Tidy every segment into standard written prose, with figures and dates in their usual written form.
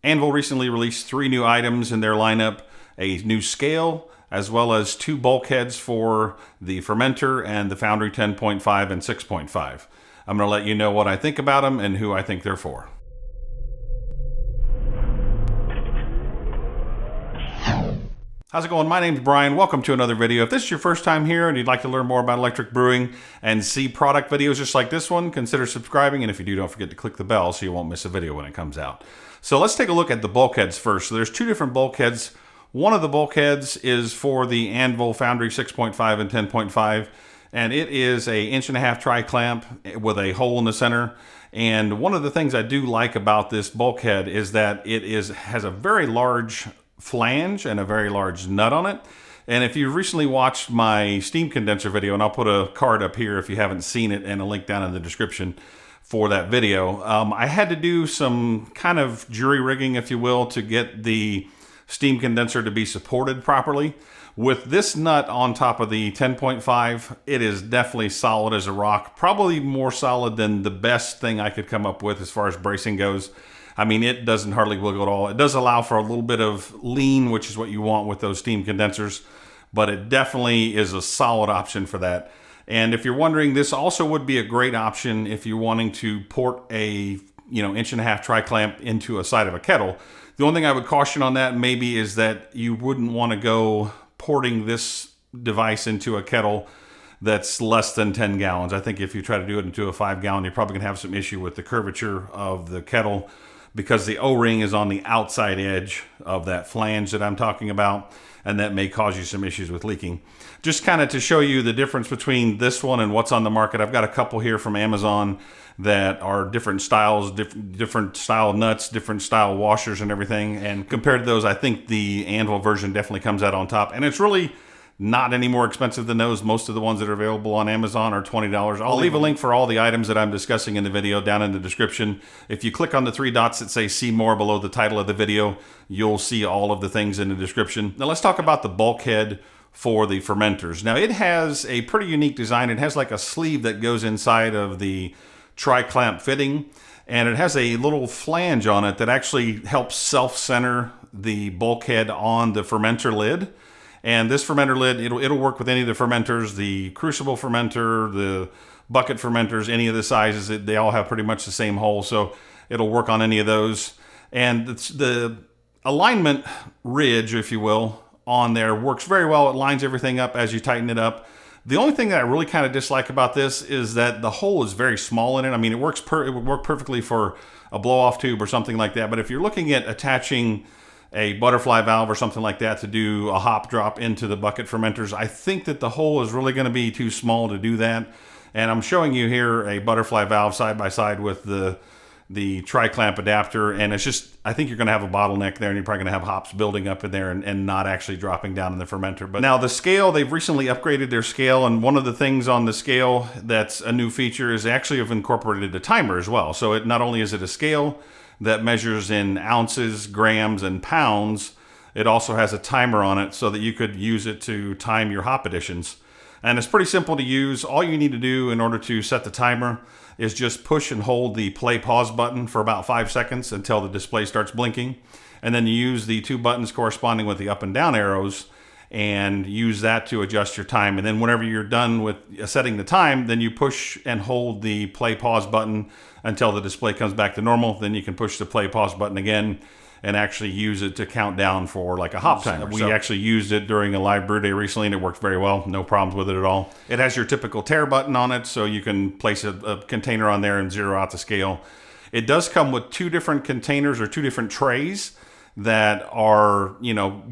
Anvil recently released 3 new items in their lineup, a new scale, as well as 2 bulkheads for the Fermenter and the Foundry 10.5 and 6.5. I'm going to let you know what I think about them and who I think they're for. How's it going? My name's Brian. Welcome to another video. If this is your first time here and you'd like to learn more about electric brewing and see product videos just like this one, consider subscribing. And if you do, don't forget to click the bell so you won't miss a video when it comes out. So let's take a look at the bulkheads first. So there's 2 different bulkheads. One of the bulkheads is for the Anvil Foundry 6.5 and 10.5. And it is a 1.5" tri-clamp with a hole in the center. And one of the things I do like about this bulkhead is that it has a very large flange and a very large nut on it. And if you've recently watched my steam condenser video, and I'll put a card up here if you haven't seen it and a link down in the description for that video, I had to do some kind of jury rigging, if you will, to get the steam condenser to be supported properly. With this nut on top of the 10.5, it is definitely solid as a rock, probably more solid than the best thing I could come up with as far as bracing goes. I mean, it doesn't hardly wiggle at all. It does allow for a little bit of lean, which is what you want with those steam condensers, but it definitely is a solid option for that. And if you're wondering, this also would be a great option if you're wanting to port a 1.5" tri-clamp into a side of a kettle. The only thing I would caution on that maybe is that you wouldn't want to go porting this device into a kettle that's less than 10 gallons. I think if you try to do it into a 5-gallon, you're probably gonna have some issue with the curvature of the kettle, because the O-ring is on the outside edge of that flange that I'm talking about, and that may cause you some issues with leaking. Just kind of to show you the difference between this one and what's on the market, I've got a couple here from Amazon that are different styles, different style nuts, different style washers and everything. And compared to those, I think the Anvil version definitely comes out on top. And it's really not any more expensive than those. Most of the ones that are available on Amazon are $20. I'll leave a link for all the items that I'm discussing in the video down in the description. If you click on the 3 dots that say see more below the title of the video, you'll see all of the things in the description. Now let's talk about the bulkhead for the fermenters. Now it has a pretty unique design. It has like a sleeve that goes inside of the tri-clamp fitting, and it has a little flange on it that actually helps self-center the bulkhead on the fermenter lid. And this fermenter lid, it'll work with any of the fermenters, the crucible fermenter, the bucket fermenters, any of the sizes. They all have pretty much the same hole, so it'll work on any of those. And the alignment ridge, if you will, on there works very well. It lines everything up as you tighten it up. The only thing that I really kind of dislike about this is that the hole is very small in it. I mean, it would work perfectly for a blow-off tube or something like that. But if you're looking at attaching a butterfly valve or something like that to do a hop drop into the bucket fermenters, I think that the hole is really going to be too small to do that. And I'm showing you here a butterfly valve side by side with the tri-clamp adapter, and it's just, I think you're going to have a bottleneck there, and you're probably going to have hops building up in there and not actually dropping down in the fermenter. But now the scale, they've recently upgraded their scale, and one of the things on the scale that's a new feature is they actually have incorporated a timer as well. So it not only is it a scale that measures in ounces, grams, and pounds, it also has a timer on it so that you could use it to time your hop additions. And it's pretty simple to use. All you need to do in order to set the timer is just push and hold the play pause button for about 5 seconds until the display starts blinking. And then you use the 2 buttons corresponding with the up and down arrows and use that to adjust your time. And then whenever you're done with setting the time, then you push and hold the play pause button until the display comes back to normal. Then you can push the play pause button again and actually use it to count down for like a hop timer. We actually used it during a live brew day recently, and it worked very well. No problems with it at all. It has your typical tare button on it, so you can place a container on there and zero out the scale. It does come with 2 different containers or 2 different trays that are,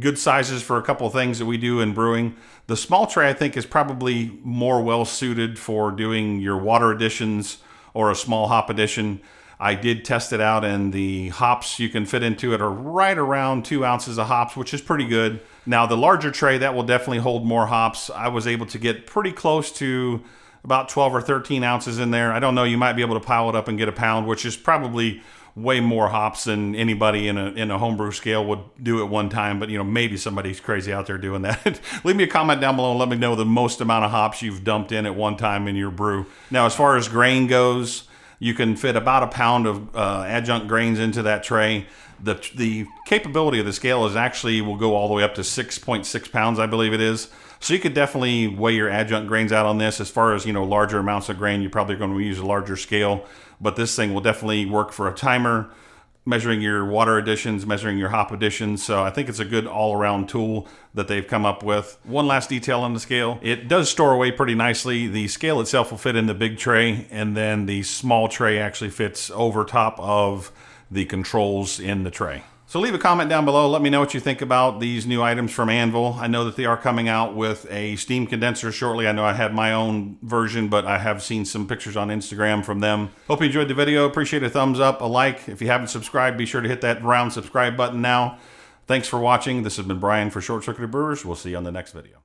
good sizes for a couple of things that we do in brewing. The small tray, I think, is probably more well suited for doing your water additions or a small hop addition. I did test it out, and the hops you can fit into it are right around 2 ounces of hops, which is pretty good. Now, the larger tray, that will definitely hold more hops. I was able to get pretty close to about 12 or 13 ounces in there. I don't know, you might be able to pile it up and get a pound, which is probably way more hops than anybody in a homebrew scale would do at one time. But, maybe somebody's crazy out there doing that. Leave me a comment down below and let me know the most amount of hops you've dumped in at one time in your brew. Now, as far as grain goes, You can fit about a pound of adjunct grains into that tray. The capability of the scale is actually will go all the way up to 6.6 pounds, I believe it is. So you could definitely weigh your adjunct grains out on this. As far as, larger amounts of grain, you're probably going to use a larger scale. But this thing will definitely work for a timer, measuring your water additions, measuring your hop additions. So I think it's a good all-around tool that they've come up with. One last detail on the scale. It does store away pretty nicely. The scale itself will fit in the big tray, and then the small tray actually fits over top of the controls in the tray. So leave a comment down below. Let me know what you think about these new items from Anvil. I know that they are coming out with a steam condenser shortly. I know I had my own version, but I have seen some pictures on Instagram from them. Hope you enjoyed the video. Appreciate a thumbs up, a like. If you haven't subscribed, be sure to hit that round subscribe button now. Thanks for watching. This has been Brian for Short Circuited Brewers. We'll see you on the next video.